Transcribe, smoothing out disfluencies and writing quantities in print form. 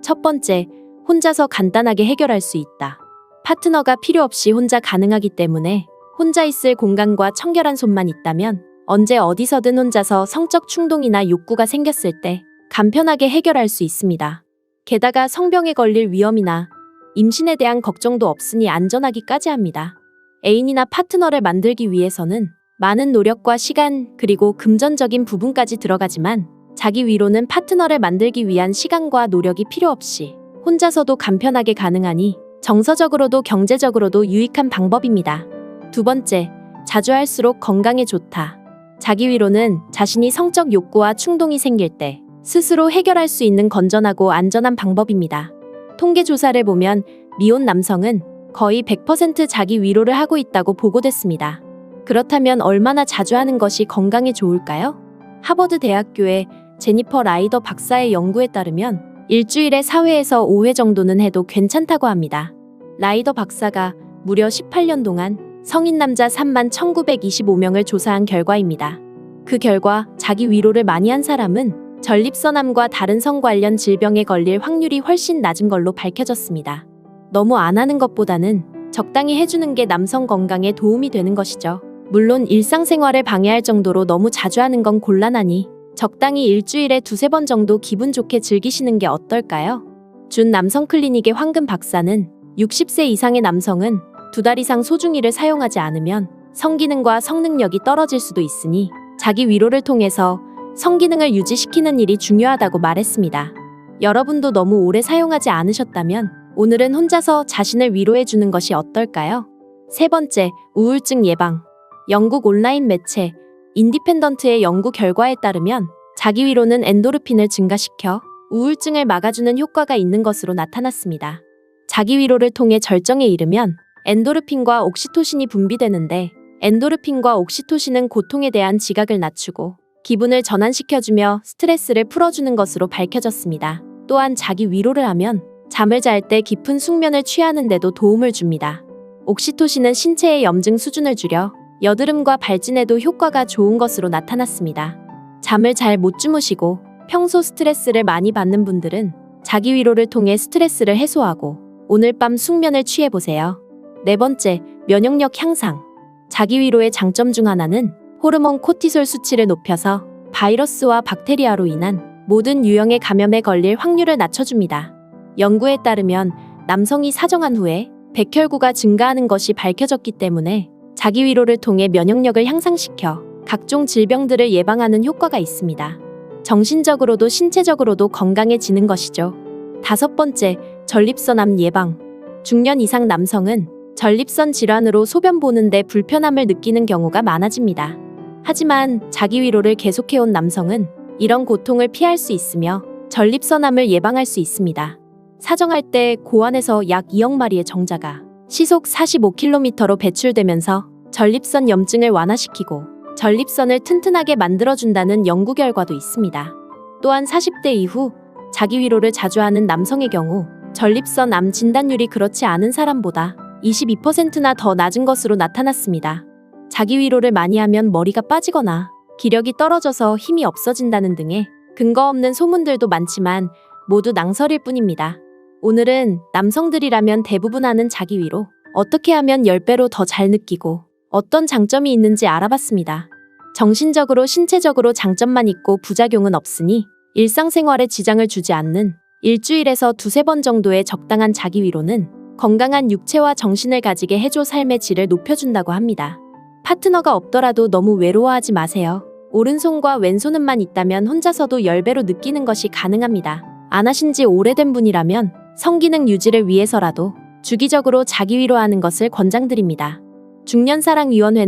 첫 번째, 혼자서 간단하게 해결할 수 있다. 파트너가 필요 없이 혼자 가능하기 때문에 혼자 있을 공간과 청결한 손만 있다면 언제 어디서든 혼자서 성적 충동이나 욕구가 생겼을 때 간편하게 해결할 수 있습니다. 게다가 성병에 걸릴 위험이나 임신에 대한 걱정도 없으니 안전하기까지 합니다. 애인이나 파트너를 만들기 위해서는 많은 노력과 시간 그리고 금전적인 부분까지 들어가지만 자기 위로는 파트너를 만들기 위한 시간과 노력이 필요 없이 혼자서도 간편하게 가능하니 정서적으로도 경제적으로도 유익한 방법입니다. 두 번째, 자주 할수록 건강에 좋다. 자기 위로는 자신이 성적 욕구와 충동이 생길 때 스스로 해결할 수 있는 건전하고 안전한 방법입니다. 통계 조사를 보면 미혼 남성은 거의 100% 자기 위로를 하고 있다고 보고됐습니다. 그렇다면 얼마나 자주 하는 것이 건강에 좋을까요? 하버드 대학교의 제니퍼 라이더 박사의 연구에 따르면 일주일에 4회에서 5회 정도는 해도 괜찮다고 합니다. 라이더 박사가 무려 18년 동안 성인 남자 31,925명을 조사한 결과입니다. 그 결과 자기 위로를 많이 한 사람은 전립선암과 다른 성 관련 질병에 걸릴 확률이 훨씬 낮은 걸로 밝혀졌습니다. 너무 안 하는 것보다는 적당히 해주는 게 남성 건강에 도움이 되는 것이죠. 물론 일상생활을 방해할 정도로 너무 자주 하는 건 곤란하니 적당히 일주일에 2-3번 정도 기분 좋게 즐기시는 게 어떨까요? 준 남성 클리닉의 황금 박사는 60세 이상의 남성은 2달 이상 소중이를 사용하지 않으면 성기능과 성능력이 떨어질 수도 있으니 자기 위로를 통해서 성기능을 유지시키는 일이 중요하다고 말했습니다. 여러분도 너무 오래 사용하지 않으셨다면 오늘은 혼자서 자신을 위로해주는 것이 어떨까요? 세 번째, 우울증 예방. 영국 온라인 매체 인디펜던트의 연구 결과에 따르면 자기 위로는 엔도르핀을 증가시켜 우울증을 막아주는 효과가 있는 것으로 나타났습니다. 자기 위로를 통해 절정에 이르면 엔도르핀과 옥시토신이 분비되는데 엔도르핀과 옥시토신은 고통에 대한 지각을 낮추고 기분을 전환시켜주며 스트레스를 풀어주는 것으로 밝혀졌습니다. 또한 자기 위로를 하면 잠을 잘 때 깊은 숙면을 취하는 데도 도움을 줍니다. 옥시토신은 신체의 염증 수준을 줄여 여드름과 발진에도 효과가 좋은 것으로 나타났습니다. 잠을 잘 못 주무시고 평소 스트레스를 많이 받는 분들은 자기 위로를 통해 스트레스를 해소하고 오늘 밤 숙면을 취해보세요. 네 번째, 면역력 향상. 자기 위로의 장점 중 하나는 호르몬 코티솔 수치를 높여서 바이러스와 박테리아로 인한 모든 유형의 감염에 걸릴 확률을 낮춰줍니다. 연구에 따르면 남성이 사정한 후에 백혈구가 증가하는 것이 밝혀졌기 때문에 자기 위로를 통해 면역력을 향상시켜 각종 질병들을 예방하는 효과가 있습니다. 정신적으로도 신체적으로도 건강해지는 것이죠. 다섯 번째, 전립선암 예방. 중년 이상 남성은 전립선 질환으로 소변 보는데 불편함을 느끼는 경우가 많아집니다. 하지만 자기 위로를 계속해온 남성은 이런 고통을 피할 수 있으며 전립선암을 예방할 수 있습니다. 사정할 때 고안에서 약 2억 마리의 정자가 시속 45km로 배출되면서 전립선 염증을 완화시키고 전립선을 튼튼하게 만들어준다는 연구 결과도 있습니다. 또한 40대 이후 자기 위로를 자주 하는 남성의 경우 전립선 암 진단율이 그렇지 않은 사람보다 22%나 더 낮은 것으로 나타났습니다. 자기 위로를 많이 하면 머리가 빠지거나 기력이 떨어져서 힘이 없어진다는 등의 근거 없는 소문들도 많지만 모두 낭설일 뿐입니다. 오늘은 남성들이라면 대부분 하는 자기 위로 어떻게 하면 10배로 더 잘 느끼고 어떤 장점이 있는지 알아봤습니다. 정신적으로 신체적으로 장점만 있고 부작용은 없으니 일상생활에 지장을 주지 않는 일주일에서 2-3번 정도의 적당한 자기 위로는 건강한 육체와 정신을 가지게 해줘 삶의 질을 높여준다고 합니다. 파트너가 없더라도 너무 외로워하지 마세요. 오른손과 왼손은만 있다면 혼자서도 10배로 느끼는 것이 가능합니다. 안 하신 지 오래된 분이라면 성기능 유지를 위해서라도 주기적으로 자기 위로하는 것을 권장드립니다. 중년사랑위원회는